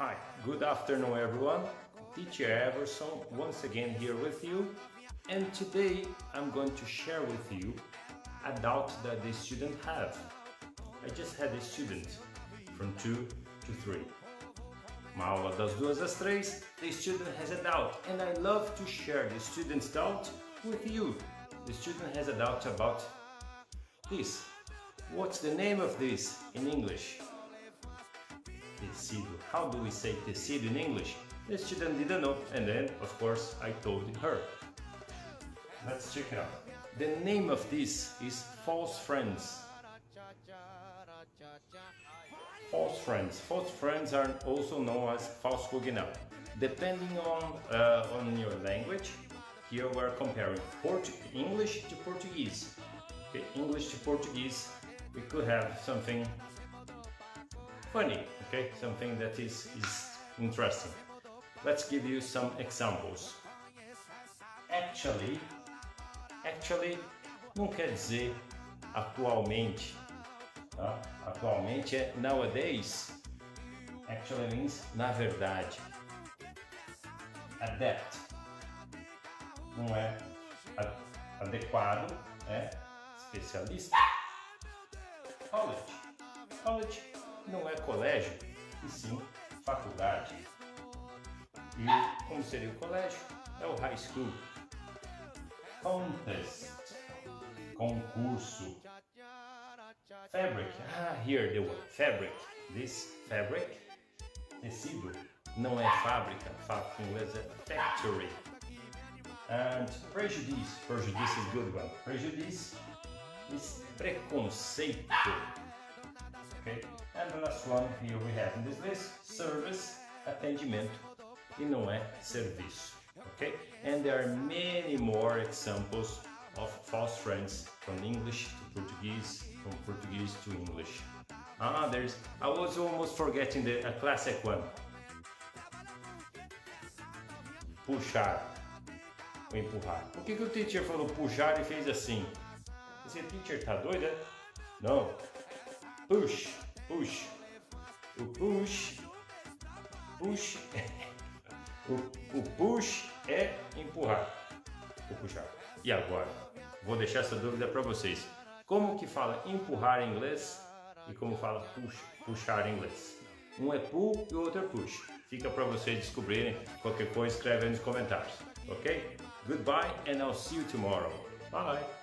Hi, good afternoon everyone. Teacher Everson once again here with you, and today I'm going to share with you a doubt that the student have. I just had a student from 2 to 3. Uma aula das 2 às 3, the student has a doubt, and I love to share the student's doubt with you. The student has a doubt about this. What's the name of this in English? Tecido. How do we say tecido in English? The student didn't know, and then, of course, I told her. Let's check it out. The name of this is false friends. False friends. False friends are also known as false cognac. Depending on your language, here we're comparing English to Portuguese. Okay, English to Portuguese, we could have something funny, okay? Something that is interesting. Let's give you some examples. Actually não quer dizer atualmente, tá? Atualmente é nowadays. Actually means na verdade. Adapt não é adequado, é especialista. College não é colégio, e sim faculdade. E como seria o colégio? É o high school. Contest, concurso. Fabric, here the word fabric. This fabric, tecido, não é fábrica, fábrica em inglês é factory. And prejudice is good one. Prejudice is preconceito. Okay? And the last one here we have in this list, service, atendimento, e não é serviço. Okay? And there are many more examples of false friends from English to Portuguese, from Portuguese to English. I was almost forgetting a classic one. Puxar ou empurrar. Por que o teacher falou puxar e fez assim? Esse teacher tá doido, é? Não. Push. O push. O push é empurrar. Ou puxar. E agora? Vou deixar essa dúvida para vocês. Como que fala empurrar em inglês e como fala puxar em inglês? Um é pull e o outro é push. Fica para vocês descobrirem. Qualquer coisa escreve aí nos comentários. Ok? Goodbye and I'll see you tomorrow. Bye!